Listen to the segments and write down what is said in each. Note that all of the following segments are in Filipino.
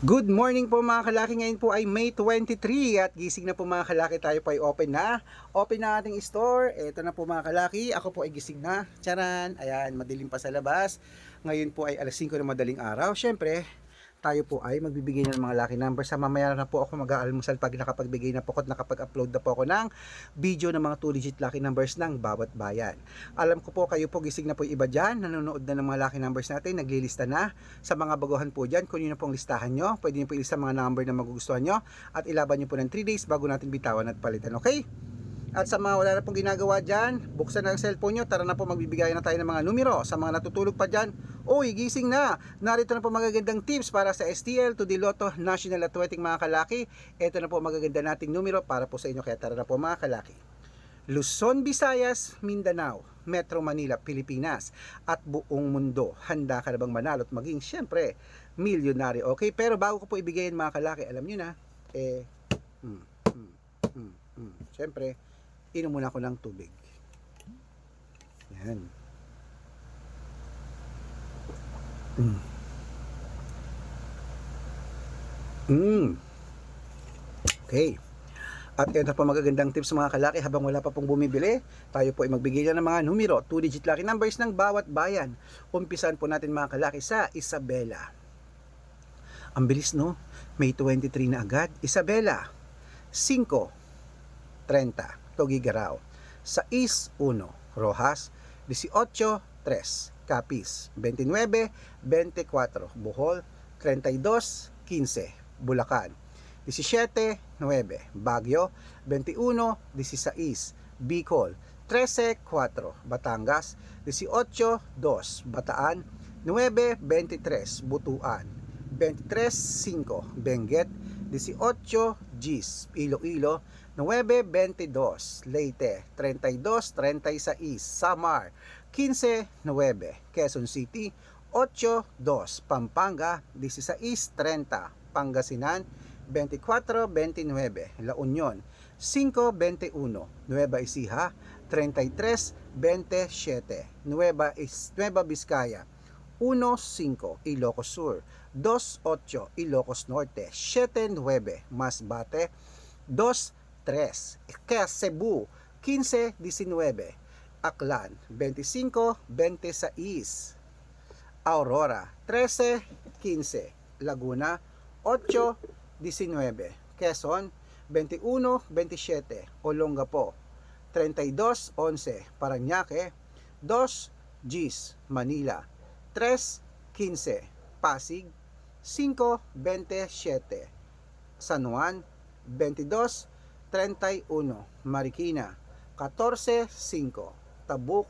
Good morning po mga kalaki. Ngayon po ay May 23 at gising na po mga kalaki. Tayo po ay open na. Open na ating store. Ito na po mga kalaki. Ako po ay gising na. Charan. Ayan, madilim pa sa labas. Ngayon po ay alas 5 na madaling araw. Syempre, tayo po ay magbibigay ng mga lucky numbers. Sa mamaya na po ako mag-aalmusal pag nakapagbigay na po ako at nakapag-upload na po ako ng video ng mga 2-digit lucky numbers ng bawat bayan. Alam ko po kayo po gising na po yung iba dyan, nanonood na ng mga lucky numbers natin, naglilista na. Sa mga baguhan po dyan, kung yun na pong listahan nyo, pwede nyo po ilista mga number na magugustuhan nyo at ilaban nyo po ng 3 days bago natin bitawan at palitan, okay? At sa mga wala na pong ginagawa dyan, buksan na ang cellphone nyo, tara na po magbibigay na tayo ng mga numero. Sa mga natutulog pa dyan, uy, gising na! Narito na po magagandang tips para sa STL, to the Lotto, National Athletic mga kalaki. Ito na po magaganda nating numero para po sa inyo, kaya tara na po mga kalaki. Luzon, Visayas, Mindanao, Metro Manila, Pilipinas, at buong mundo. Handa ka na bang manalo at maging, syempre, milyonaryo, okay? Pero bago ko po ibigayin mga kalaki, alam nyo na, syempre, inom muna ako ng tubig. Yan. Okay. At ito pa magagandang tips mga kalaki habang wala pa pong bumibili. Tayo po ay magbigay na ng mga numero, 2-digit lucky numbers ng bawat bayan. Umpisan po natin mga kalaki sa Isabela. Ang bilis no? May 23 na agad. Isabela, 5:30. Tugigaraw. 6:1. Rojas, 18:3. Capiz, 29:24. Bohol, 32:15. Bulacan, 17:9. Baguio, 21:16. Bicol, 13:4. Batangas, 18:2. Bataan, 9:23. Butuan, 23:5. Benguet, 18 Gs. Iloilo, 9:22. Leyte, 32:36. Samar, 15:9. Quezon City, 8:2. Pampanga, 16:30. Pangasinan, 24:29. La Union, 5:21. Nueva Ecija, 33:27. Nueva Vizcaya, 1:5. Ilocos Sur, 2:8. Ilocos Norte, 7:9. Masbate, 2:3. Cebu, 15:19. Aklan, 25:26. Aurora, 13:15. Laguna, 8:19. Quezon, 21:27. Olongapo, 32:11. Parañaque, 2 Gs. Manila, 3:15. Pasig, 5:27. San Juan, 22:31. Marikina, 14:5. Tabuk,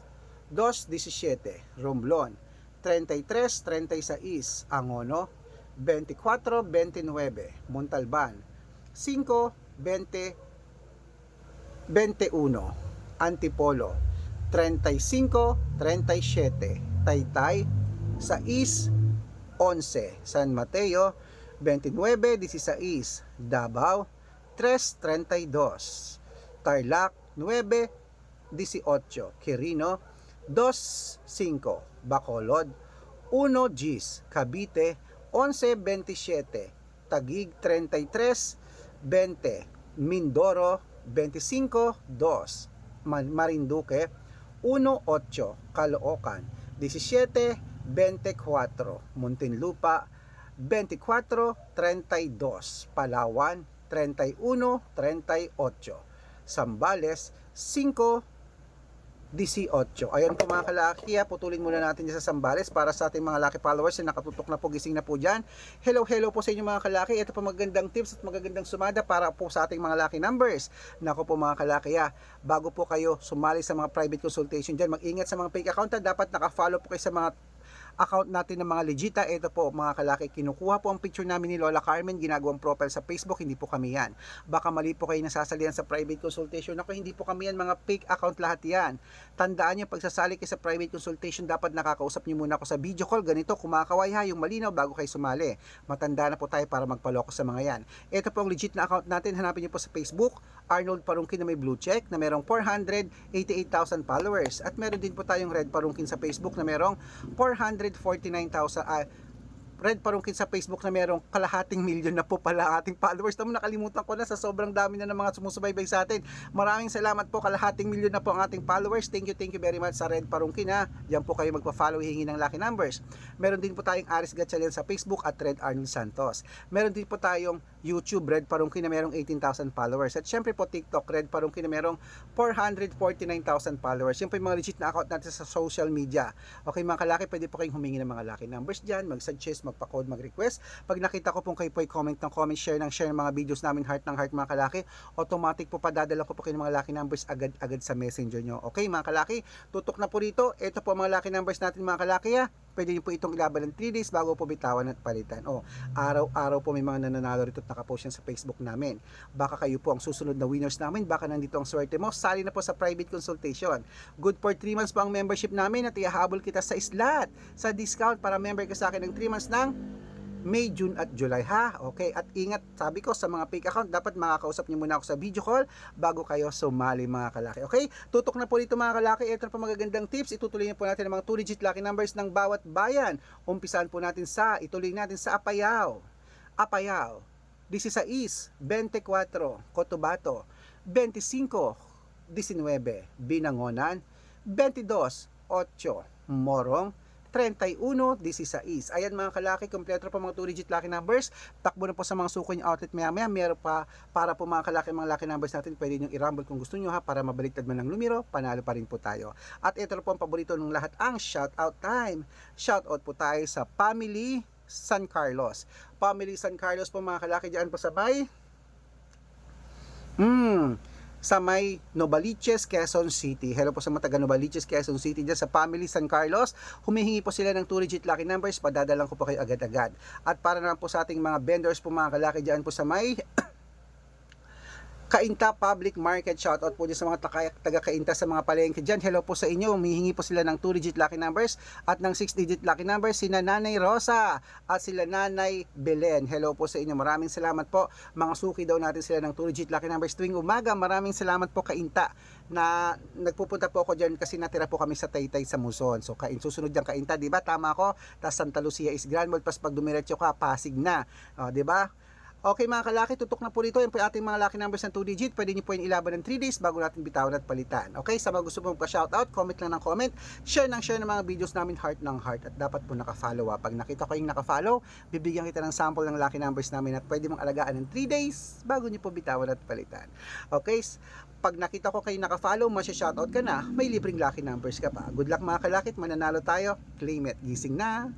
2:17. Romblon, 33:36. Angono, 24:29. Montalban, 5:21. Antipolo, 35:37. Taytay, 6:11. San Mateo, 29:16. Davao, 3:32. Tarlac, 9:18. Quirino, 2:5. Bacolod, 1 Gs. Cavite, 11:27. Taguig, 33:20. Mindoro, 25:2. Marinduque, 1:8. Caloocan, 17:24. Muntinlupa, 24:32. Palawan, 31:38. Sambales, 5:18. Ayan po mga kalaki, putulin muna natin sa Sambales para sa ating mga lucky followers na nakatutok na po, gising na po dyan. Hello po sa inyo mga kalaki. Ito po magagandang tips at magagandang sumada para po sa ating mga lucky numbers. Nako po mga kalaki, bago po kayo sumali sa mga private consultation dyan, mag-ingat sa mga fake account. Dapat naka-follow po kayo sa mga account natin ng mga legita. Ito po mga kalaki, kinukuha po ang picture namin ni Lola Carmen, ginagawang profile sa Facebook, hindi po kami yan. Baka mali po kayo nasasalihan sa private consultation. Ako, hindi po kami yan, mga fake account lahat yan. Tandaan nyo, pag sasali kayo sa private consultation, dapat nakakausap nyo muna ako sa video call, ganito, kumakaway ha, yung malinaw bago kayo sumali. Matanda na po tayo para magpaloko sa mga yan. Ito po ang legit na account natin, hanapin nyo po sa Facebook, Arnold Parungkin na may blue check, na merong 488,000 followers. At meron din po tayong Red Parungkin sa Facebook na merong 449,000 Red Parungkin sa Facebook na merong kalahating milyon na po pala ating followers. Tamo, nakalimutan ko na sa sobrang dami na ng mga sumusubaybay sa atin. Maraming salamat po, kalahating milyon na po ang ating followers. Thank you very much sa Red Parungkin ha. Diyan po kayo magpa-follow, hingi ng lucky numbers. Meron din po tayong Aris Gatchalian sa Facebook at Red Arnold Santos. Meron din po tayong YouTube Red Parungkin na merong 18,000 followers. At syempre po TikTok Red Parungkin na merong 449,000 followers. Yan po yung mga legit na account natin sa social media. Okay mga kalaki, pwede po kayong humingi ng mga lucky numbers dyan, mag-suggest, magpa-code, mag-request. Pag nakita ko pong kayo po ay comment ng comment, share ng mga videos namin, heart ng heart mga kalaki, automatic po padadala ko po kayo ng mga lucky numbers agad-agad sa messenger nyo. Okay mga kalaki, tutok na po rito. Ito po mga lucky numbers natin mga kalaki ha. Pwede nyo po itong ilaban ng 3 days bago po bitawan at palitan. Araw-araw po may mga nananalo rito at nakapost yan sa Facebook namin. Baka kayo po ang susunod na winners namin, baka nandito ang swerte mo. Sali na po sa private consultation. Good for 3 months po ang membership namin at ihahabol kita sa slot, sa discount para member ka sa akin ng 3 months ng May, June at July ha. Okay, at ingat, sabi ko sa mga fake account, dapat makakausap niyo muna ako sa video call bago kayo sumali mga kalaki. Okay, tutok na po dito mga kalaki. Ito na po magagandang tips. Itutuloy po natin ang mga 2-digit lucky numbers ng bawat bayan. Umpisahan po natin ituloy natin sa Apayao. 16, 24, Cotabato, 25, 19, Binangonan, 22, 8, Morong, 31, 16. Ayan mga kalaki, kompleto po mga 2-digit lucky numbers. Takbo na po sa mga suko yung outlet maya-maya. Meron pa para po mga kalaki, mga lucky numbers natin. Pwede nyo i-rumble kung gusto nyo ha, para mabaliktad man ng numero, panalo pa rin po tayo. At ito na po ang paborito ng lahat, ang shoutout time. Shoutout po tayo sa Family San Carlos. Family San Carlos po mga kalaki, dyan po sa sa may Novaliches, Quezon City. Hello po sa mga taga Novaliches, Quezon City dyan sa Family San Carlos. Humihingi po sila ng 2-digit lucky numbers. Padadalang ko po kayo agad-agad. At para naman po sa ating mga vendors po mga kalaki dyan po sa may Cainta Public Market, shoutout po dyan sa mga taga-Cainta sa mga palengke dyan. Hello po sa inyo, humihingi po sila ng 2-digit lucky numbers at ng 6-digit lucky numbers, sina Nanay Rosa at sila Nanay Belen. Hello po sa inyo, maraming salamat po. Mga suki daw natin sila ng 2-digit lucky numbers tuwing umaga. Maraming salamat po Cainta na nagpupunta po ako dyan kasi natira po kami sa Taytay sa Muson. So susunod dyan Cainta, di ba? Tama ako. Tapos Santa Lucia is Grand Mall, pas pag dumiretso ka, Pasig na. Di ba? Okay mga kalaki, tutok na po dito. Yan po yung ating mga lucky numbers ng 2-digit. Pwede nyo po yung ilaban ng 3 days bago natin bitawan at palitan. Okay, sa mga gusto po magpa-shoutout, comment lang ng comment. Share ng mga videos namin, heart ng heart. At dapat po nakafollow ha. Pag nakita ko yung nakafollow, bibigyan kita ng sample ng lucky numbers namin at pwede mong alagaan ng 3 days bago nyo po bitawan at palitan. Okay, pag nakita ko kayo nakafollow, masya-shoutout ka na, may libreng lucky numbers ka pa. Good luck mga kalakit, mananalo tayo. Claim it. Gising na!